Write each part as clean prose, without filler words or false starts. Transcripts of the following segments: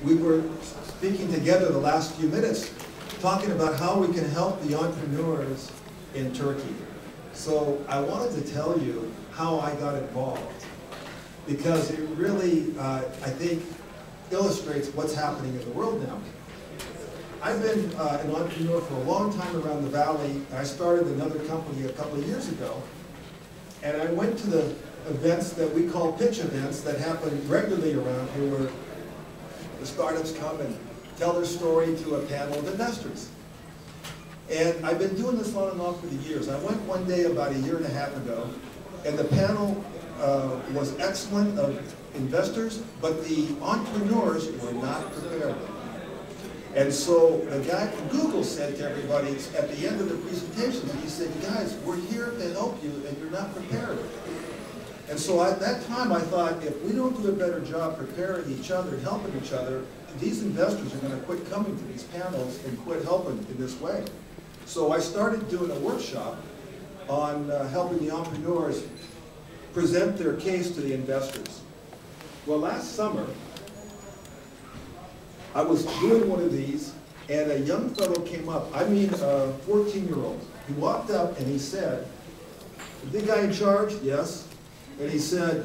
we were speaking together the last few minutes, talking about how we can help the entrepreneurs in Turkey. So I wanted to tell you how I got involved, because it really, I think, illustrates what's happening in the world now. I've been an entrepreneur for a long time around the Valley. I started another company a couple of years ago, and I went to the events that we call pitch events that happen regularly around here, where the startups come and tell their story to a panel of investors. And I've been doing this on and off for the years. I went one day about a year and a half ago, and the panel was excellent of investors, but the entrepreneurs were not prepared. And so the guy from Google said to everybody at the end of the presentations, he said, guys, we're here to help you, and you're not prepared. And so at that time I thought, if we don't do a better job preparing each other and helping each other, these investors are going to quit coming to these panels and quit helping in this way. So I started doing a workshop on helping the entrepreneurs present their case to the investors. Well, last summer, I was doing one of these, and a young fellow came up, a 14-year-old. He walked up and he said, "The big guy in charge?" "Yes." And he said,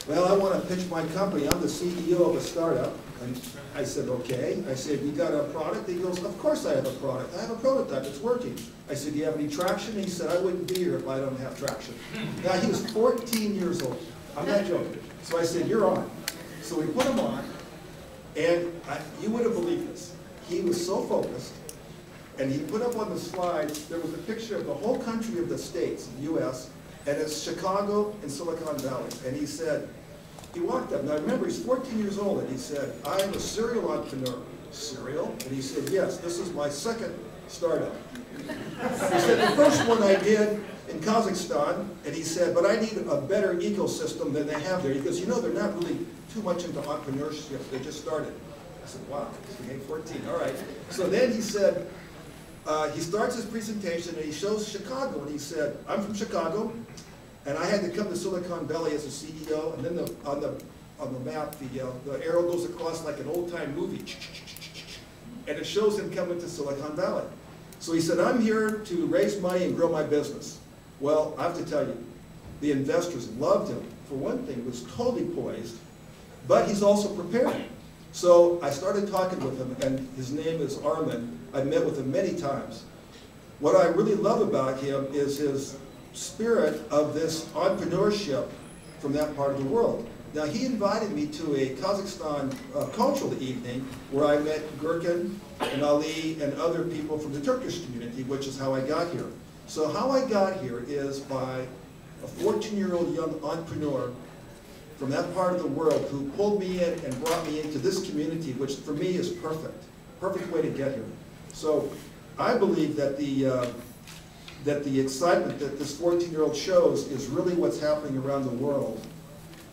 "Well, I want to pitch my company. I'm the CEO of a startup." And I said, "Okay." I said, "You got a product?" He goes, "Of course I have a product. I have a prototype. It's working." I said, "Do you have any traction?" He said, "I wouldn't be here if I don't have traction." Now, he was 14 years old. I'm not joking. So I said, "You're on." So we put him on, and you wouldn't believe this. He was so focused, and he put up on the slides, there was a picture of the whole country of the States, the U.S., and it's Chicago and Silicon Valley. And he said, he walked up, now remember, he's 14 years old, and he said, "I am a serial entrepreneur." "Serial?" And he said, "Yes, this is my second startup." He said, "The first one I did in Kazakhstan," and he said, "but I need a better ecosystem than they have there." Because, you know, they're not really too much into entrepreneurship. They just started. I said, "Wow, he ain't 14, all right." So then he said, he starts his presentation, and he shows Chicago, and he said, "I'm from Chicago, and I had to come to Silicon Valley as a CEO," and then on the map, the arrow goes across like an old-time movie, and it shows him coming to Silicon Valley. So he said, "I'm here to raise money and grow my business." Well, I have to tell you, the investors loved him. For one thing, he was totally poised, but he's also prepared. So I started talking with him, and his name is Armin. I've met with him many times. What I really love about him is his spirit of this entrepreneurship from that part of the world. Now, he invited me to a Kazakhstan cultural evening where I met Gurkin and Ali and other people from the Turkish community, which is how I got here. So how I got here is by a 14-year-old young entrepreneur from that part of the world who pulled me in and brought me into this community, which for me is perfect. Perfect way to get here. So I believe that the excitement that this 14-year-old shows is really what's happening around the world.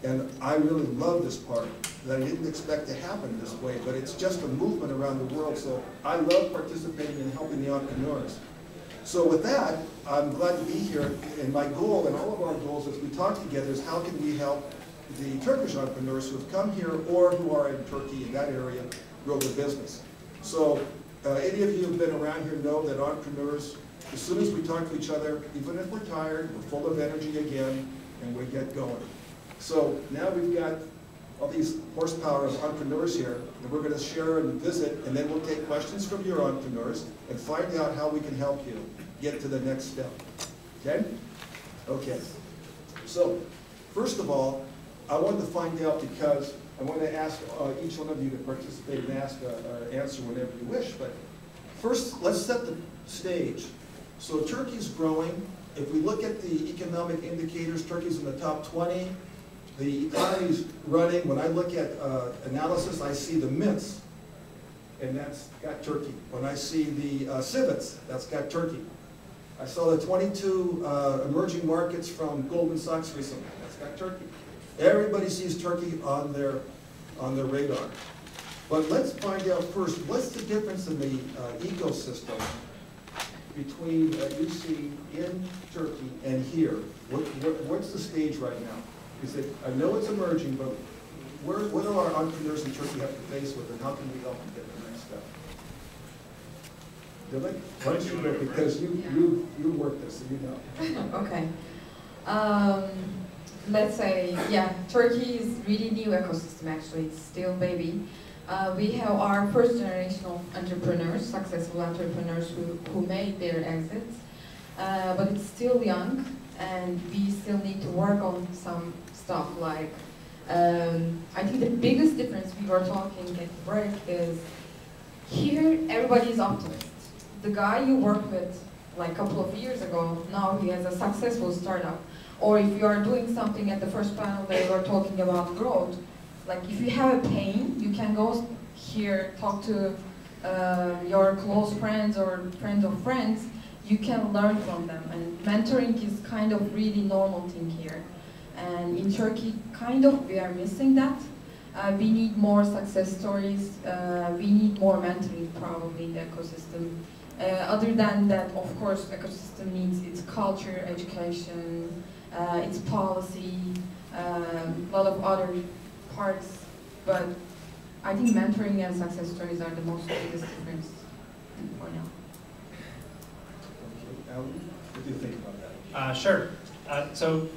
And I really love this part, that I didn't expect to happen this way, but it's just a movement around the world. So I love participating in helping the entrepreneurs. So with that, I'm glad to be here, and my goal and all of our goals as we talk together is how can we help the Turkish entrepreneurs who have come here or who are in Turkey in that area grow their business. So any of you who have been around here know that entrepreneurs, as soon as we talk to each other, even if we're tired, we're full of energy again, and we get going. So now we've got all these horsepower of entrepreneurs here, and we're going to share and visit, and then we'll take questions from your entrepreneurs and find out how we can help you get to the next step. Okay? Okay. So, first of all, I wanted to find out, because I want to ask each one of you to participate and ask answer whenever you wish. But first, let's set the stage. So Turkey's growing. If we look at the economic indicators, Turkey's in the top 20. The economy's running. When I look at analysis, I see the mints, and that's got Turkey. When I see the civets, that's got Turkey. I saw the 22 emerging markets from Goldman Sachs recently. That's got Turkey. Everybody sees Turkey on their radar. But let's find out first, what's the difference in the ecosystem between you see in Turkey and here? What's the stage right now? I know it's emerging, but what do our entrepreneurs in Turkey have to face with, and how can we help them get the next step? Dilek, why don't you go, because you work this, so you know. Okay. Let's say, yeah, Turkey is really new ecosystem actually, it's still baby. We have our first generation of entrepreneurs, successful entrepreneurs who made their exits, but it's still young and we still need to work on some stuff like, I think the biggest difference we were talking at break is here everybody is optimist. The guy you worked with like a couple of years ago, now he has a successful startup. Or if you are doing something at the first panel where you are talking about growth, like if you have a pain, you can go here, talk to your close friends or friends of friends, you can learn from them. And mentoring is kind of really normal thing here. And in Turkey, kind of we are missing that. We need more success stories, we need more mentoring probably in the ecosystem. Other than that, of course, ecosystem needs its culture, education, its policy, a lot of other parts, but I think mentoring and success stories are the most biggest difference for now. Alan, what do you think about that? Sure. So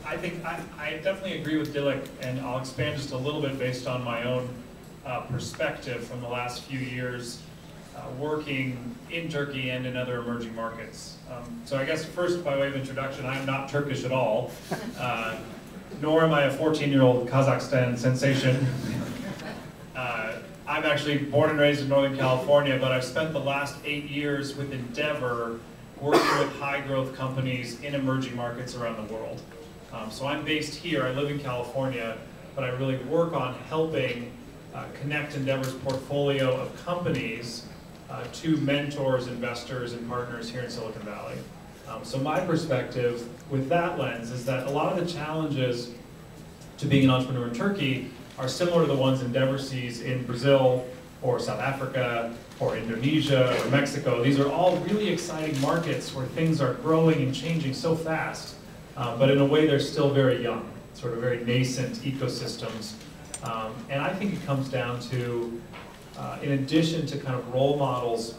I think I definitely agree with Dilek, and I'll expand just a little bit based on my own perspective from the last few years working in Turkey and in other emerging markets. So I guess first, by way of introduction, I am not Turkish at all, nor am I a 14-year-old Kazakhstan sensation. I'm actually born and raised in Northern California, but I've spent the last 8 years with Endeavor working with high-growth companies in emerging markets around the world. So I'm based here, I live in California, but I really work on helping connect Endeavor's portfolio of companies to mentors, investors, and partners here in Silicon Valley. So my perspective with that lens is that a lot of the challenges to being an entrepreneur in Turkey are similar to the ones Endeavor sees in Brazil, or South Africa, or Indonesia, or Mexico. These are all really exciting markets where things are growing and changing so fast, but in a way they're still very young, sort of very nascent ecosystems. And I think it comes down to, in addition to kind of role models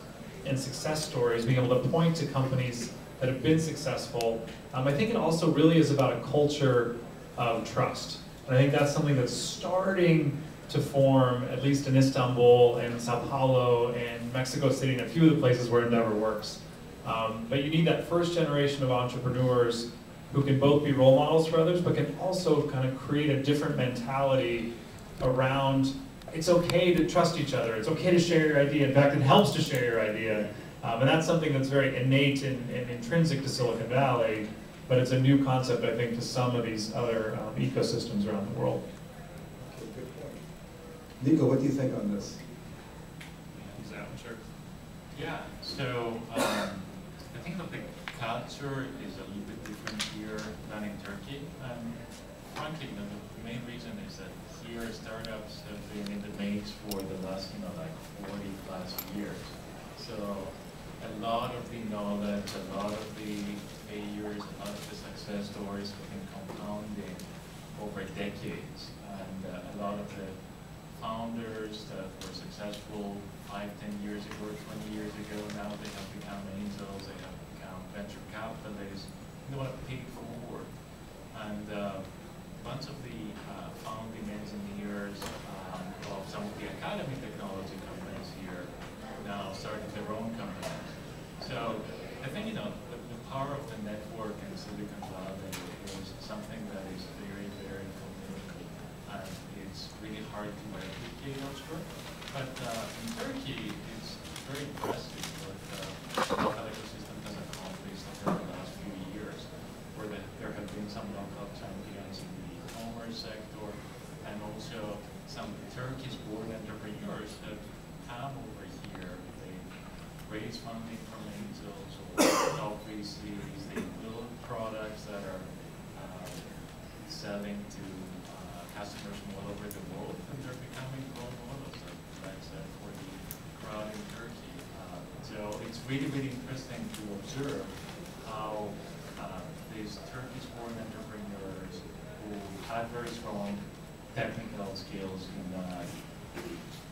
and success stories, being able to point to companies that have been successful, I think it also really is about a culture of trust. And I think that's something that's starting to form, at least in Istanbul and Sao Paulo and Mexico City and a few of the places where Endeavor works. But you need that first generation of entrepreneurs who can both be role models for others, but can also kind of create a different mentality around it's okay to trust each other, it's okay to share your idea. In fact, it helps to share your idea. And that's something that's very innate and intrinsic to Silicon Valley, but it's a new concept, I think, to some of these other ecosystems around the world. Okay, good point. Niko, what do you think on this? Sure. Yeah, so I think that the culture is a little bit different here than in Turkey. And frankly, the main reason is that here startups have been in the maze for the last, like 40 plus years. So a lot of the knowledge, a lot of the failures, a lot of the success stories have been compounding over decades. And a lot of the founders that were successful 5, 10 years ago, 20 years ago, now they have become angels, they have become venture capitalists, and they want to pay it forward. And a bunch of the founding engineers of some of the academy technology companies here now started their own companies. So I think, the power of the network in Silicon Valley is something that is very, very formidable. And it's really hard to replicate elsewhere. But in Turkey, it's very impressive what the ecosystem has accomplished over the last few years, where there have been some local champions in the e-commerce sector, and also some Turkish-born entrepreneurs that come over here. They raise funding from angels or top VCs. They build products that are selling to customers from all over the world, and they're becoming role models, like I said, for the crowd in Turkey. So it's really, really interesting to observe how these Turkish-born entrepreneurs who had very strong technical skills in that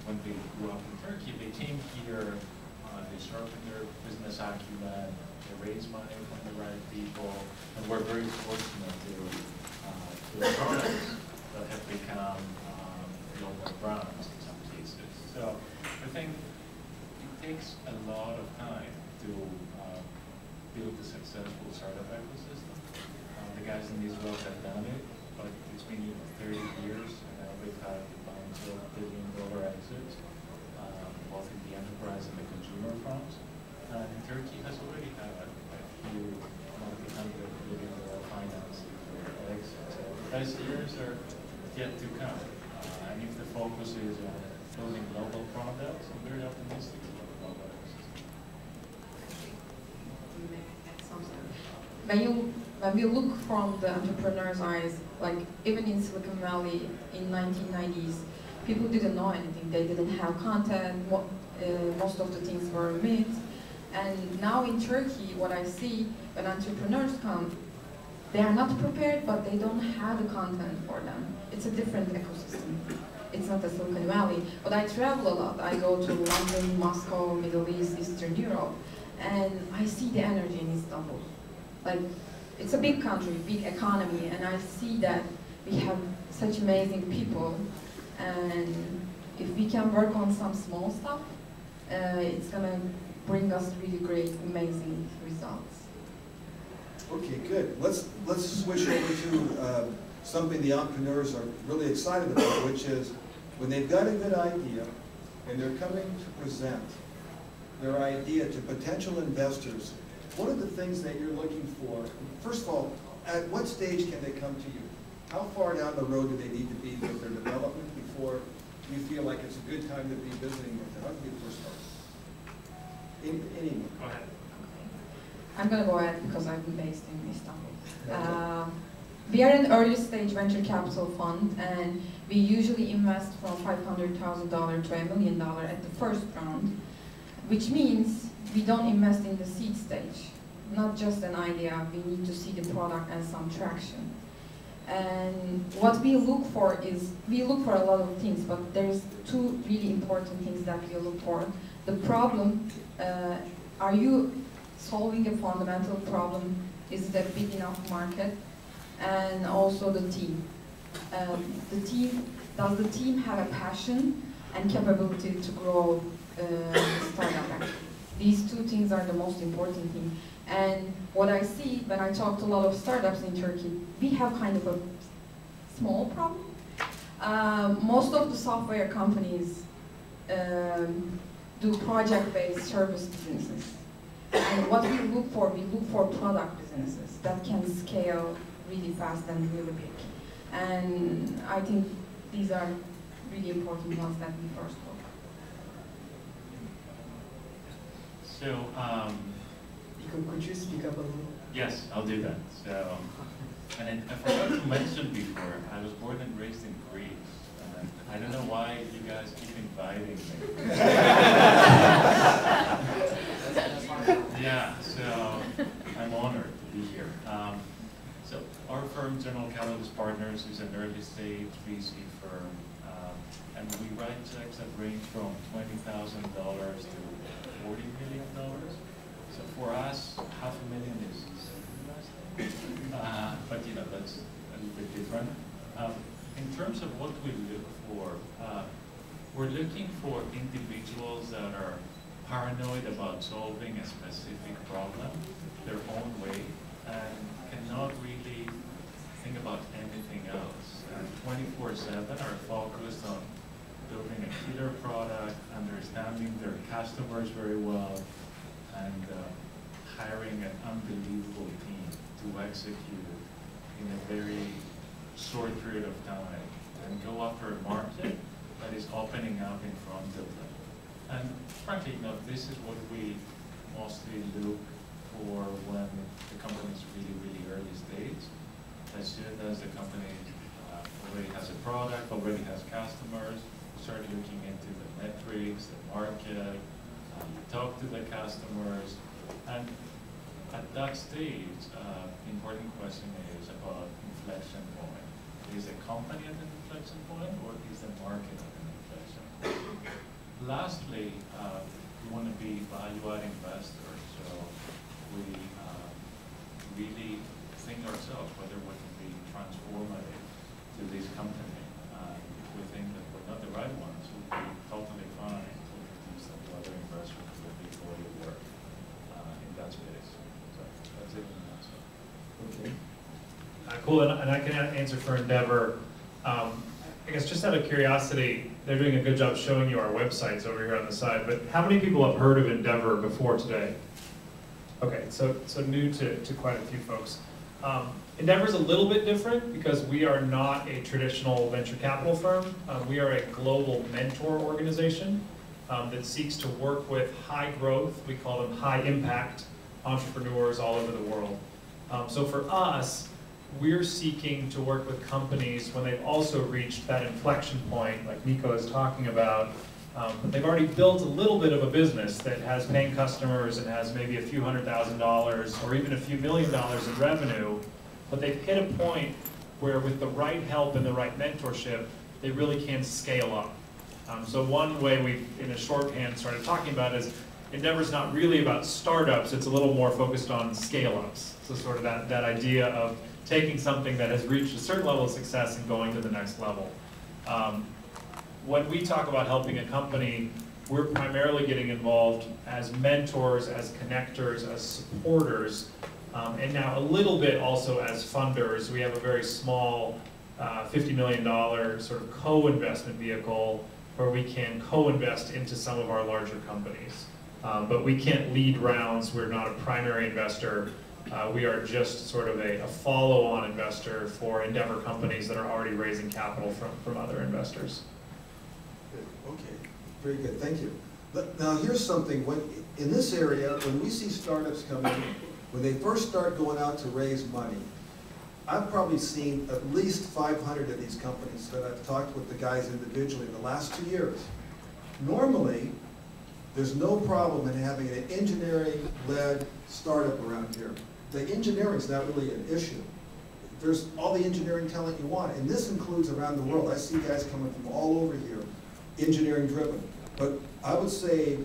when they grew up in Turkey, they came here, they sharpened their business acumen, they raised money from the right people, and we're very fortunate to the products that have become global brands in some cases. So I think it takes a lot of time to build a successful startup ecosystem. The guys in Israel have done it, but it's been 30 years, and now they've had a bunch of billion-dollar exits, both in the enterprise and the consumer fronts. And Turkey has already had a few multi-hundred billion-dollar financing exits. So the best years are yet to come. And if the focus is on building global products, I'm very optimistic about the global ecosystem. When we look from the entrepreneur's eyes, like even in Silicon Valley in 1990s, people didn't know anything. They didn't have content. Most of the things were myths. And now in Turkey, what I see when entrepreneurs come, they are not prepared, but they don't have the content for them. It's a different ecosystem. It's not a Silicon Valley. But I travel a lot. I go to London, Moscow, Middle East, Eastern Europe, and I see the energy in Istanbul. Like, it's a big country, big economy, and I see that we have such amazing people. And if we can work on some small stuff, it's gonna bring us really great, amazing results. Okay, good. Let's switch over to something the entrepreneurs are really excited about, which is when they've got a good idea and they're coming to present their idea to potential investors. What are the things that you're looking for? First of all, at what stage can they come to you? How far down the road do they need to be with their development before you feel like it's a good time to be visiting with them? How do you first start? Anyone? Go ahead. I'm going to go ahead because I'm based in Istanbul. We are an early stage venture capital fund, and we usually invest from $500,000 to $1 million at the first round, which means we don't invest in the seed stage. Not just an idea, we need to see the product and some traction. And what we look for is, we look for a lot of things, but there's two really important things that we look for. The problem, are you solving a fundamental problem? Is it a big enough market? And also the team. Does the team have a passion and capability to grow startup? These two things are the most important thing. And what I see when I talk to a lot of startups in Turkey, we have kind of a small problem. Most of the software companies do project-based service businesses. And what we look for product businesses that can scale really fast and really big. And I think these are really important ones that we first look. So, Niko, could you speak up a little? yes, I'll do that. So, and I forgot to mention before, I was born and raised in Greece. And I don't know why you guys keep inviting me. Yeah, so I'm honored to be here. So our firm, General Catalyst Partners, is an early stage VC firm, and we write checks that range from $20,000 to $40 million. So for us, $500,000 is but you know, that's a little bit different. In terms of what we look for, we're looking for individuals that are paranoid about solving a specific problem their own way and cannot really think about anything else. And 24/7 are focused on building a killer product, understanding their customers very well, and hiring an unbelievable team to execute in a very short period of time and go after a market that is opening up in front of them. And frankly, you know, this is what we mostly look for when the company is really, really early stage. As soon as the company already has a product, already has customers, start looking into the metrics, the market, talk to the customers, and at that stage, the important question is about inflection point. is the company at an inflection point or is the market at an inflection point? Lastly, we want to be value-add investors, so we really think ourselves whether we can be transformative to this company. If we think that we're not the right ones, we'll be totally fine to introduce them to other investors who will be body of work in that space. So that's it in a nutshell. Okay. Cool, and I can answer for Endeavor. I guess just out of curiosity, they're doing a good job showing you our websites over here on the side, but how many people have heard of Endeavor before today? Okay, so new to quite a few folks. Endeavor's a little bit different because we are not a traditional venture capital firm. We are a global mentor organization that seeks to work with high growth, we call them high impact entrepreneurs all over the world. So for us, we're seeking to work with companies when they've also reached that inflection point, like Niko is talking about, but they've already built a little bit of a business that has paying customers and has maybe a few $100,000 or even a few $1 million in revenue, but they've hit a point where with the right help and the right mentorship, they really can scale up. So one way we, in a shorthand, started talking about is Endeavor's not really about startups, it's a little more focused on scale-ups. So sort of that idea of taking something that has reached a certain level of success and going to the next level. When we talk about helping a company, we're primarily getting involved as mentors, as connectors, as supporters, and now a little bit also as funders. We have a very small $50 million sort of co-investment vehicle where we can co-invest into some of our larger companies. But we can't lead rounds, we're not a primary investor. We are just sort of a follow-on investor for Endeavor companies that are already raising capital from other investors. Good. Okay, very good, thank you. Now here's something, in this area, when we see startups come in, when they first start going out to raise money, I've probably seen at least 500 of these companies that I've talked with the guys individually in the last 2 years. Normally, there's no problem in having an engineering-led startup around here. The engineering is not really an issue. There's all the engineering talent you want, and this includes around the world. I see guys coming from all over here, engineering driven. But I would say,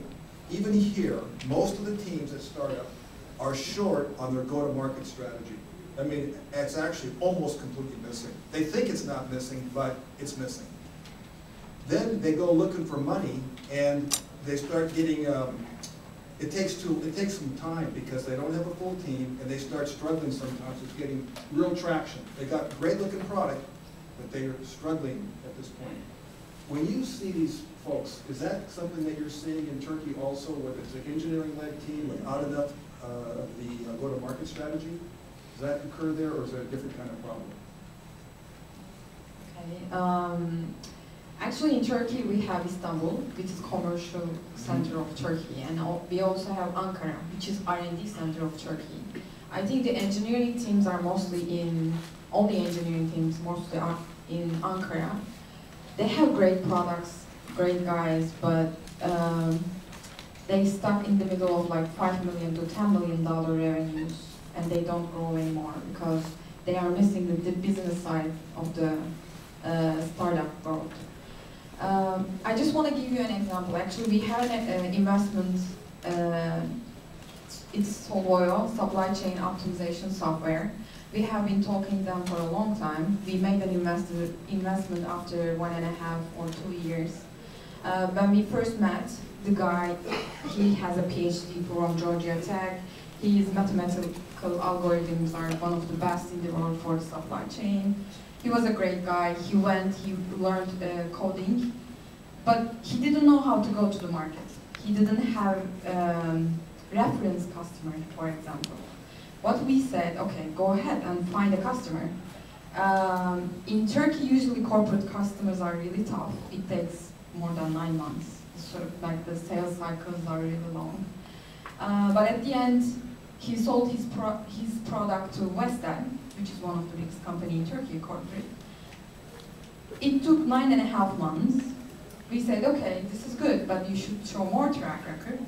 even here, most of the teams that start up are short on their go-to-market strategy. I mean, it's actually almost completely missing. They think it's not missing, but it's missing. Then they go looking for money, and they start getting, it takes some time because they don't have a full team, and they start struggling sometimes with getting real traction. They got great looking product, but they are struggling at this point. When you see these folks, is that something that you're seeing in Turkey also, whether it's an engineering-led team without enough of the go-to-market strategy? Does that occur there, or is that a different kind of problem? Okay. Actually, in Turkey, we have Istanbul, which is commercial center of Turkey, and we also have Ankara, which is R&D center of Turkey. I think the engineering teams are mostly only engineering teams, mostly are in Ankara. They have great products, great guys, but they stuck in the middle of like $5 million to $10 million revenues, and they don't grow anymore because they are missing the business side of the startup growth. I just want to give you an example. Actually, we had an investment, it's Solvoyo, supply chain optimization software. We have been talking to them for a long time. We made an investment after 1.5 or 2 years. When we first met, the guy, he has a PhD from Georgia Tech. His mathematical algorithms are one of the best in the world for the supply chain. He was a great guy. He learned coding, but he didn't know how to go to the market. He didn't have reference customer, for example. What we said, okay, go ahead and find a customer. In Turkey, usually corporate customers are really tough. It takes more than 9 months. Sort of like the sales cycles are really long. But at the end, he sold his product to Western, which is one of the biggest companies in Turkey, corporate. It took 9.5 months. We said, okay, this is good, but you should show more track record.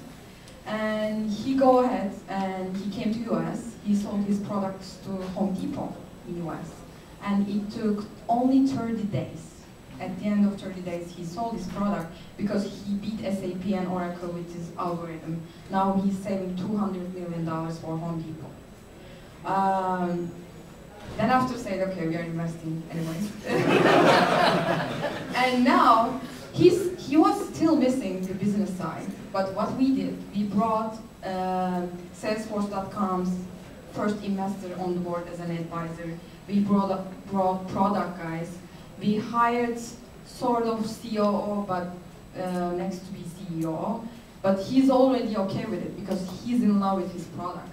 And he go ahead and he came to US. He sold his products to Home Depot in US. and it took only 30 days. At the end of 30 days, he sold his product because he beat SAP and Oracle with his algorithm. Now he's saving $200 million for Home Depot. Then after said, okay, we are investing anyways. And now, he was still missing the business side. But what we did, we brought Salesforce.com's first investor on the board as an advisor. We brought product guys. We hired sort of COO, but next to be CEO. But he's already okay with it because he's in love with his product.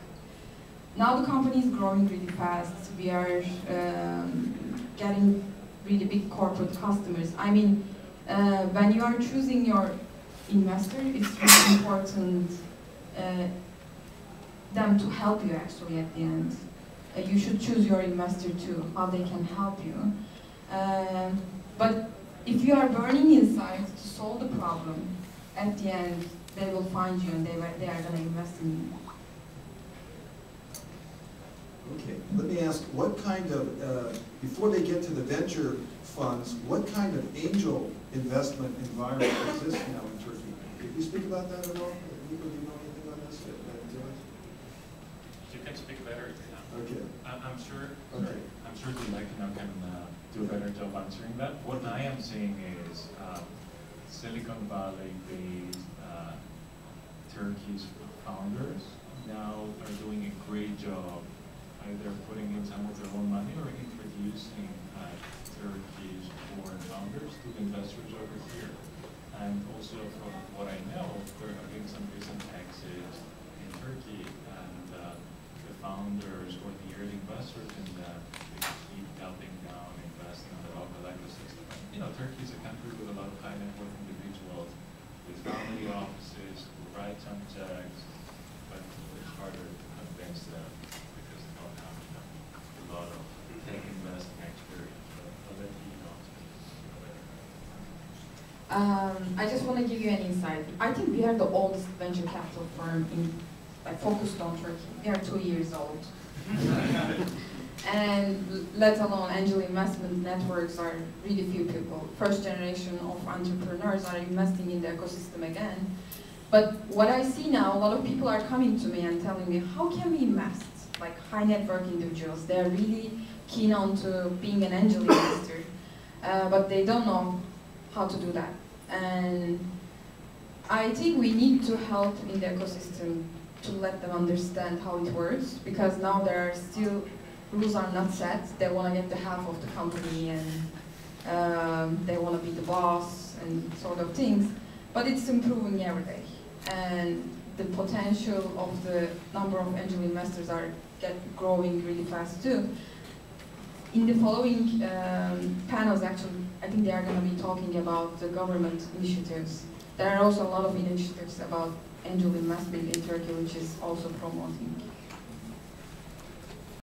Now the company is growing really fast. We are getting really big corporate customers. I mean, when you are choosing your investor, it's really important them to help you actually at the end. You should choose your investor too, how they can help you. But if you are burning inside to solve the problem, at the end they will find you and they are going to invest in you. Okay, let me ask, what kind of, before they get to the venture funds, what kind of angel investment environment exists now in Turkey? Could you speak about that at all? Niko, do you know anything on this? You can speak better now. Okay. I'm sure. Okay. I'm sure Dilek can do a better job answering that. What I am seeing is Silicon Valley-based Turkish founders now are doing a great job, either putting in some of their own money or introducing Turkish foreign founders to investors over here. And also from what I know, there have been some recent exits in Turkey, and the founders or the early investors in that they keep doubling down, investing on the local ecosystem. You know, Turkey is a country with a lot of high net worth individuals, with family offices who write some checks, but it's harder to convince them because they don't have a lot of tech investing experience. I'll let you know. I just want to give you an insight. I think we are the oldest venture capital firm focused on Turkey. We are 2 years old. And let alone angel investment networks are really few people. First generation of entrepreneurs are investing in the ecosystem again. But what I see now, a lot of people are coming to me and telling me, how can we invest? Like high net worth individuals, they're really keen on to being an angel investor, but they don't know how to do that. And I think we need to help in the ecosystem to let them understand how it works, because now there are still rules are not set. They want to get the half of the company and they want to be the boss and sort of things, but it's improving every day. And the potential of the number of angel investors are growing really fast too. In the following panels, actually, I think they are going to be talking about the government initiatives. There are also a lot of initiatives about angel investment in Turkey, which is also promoting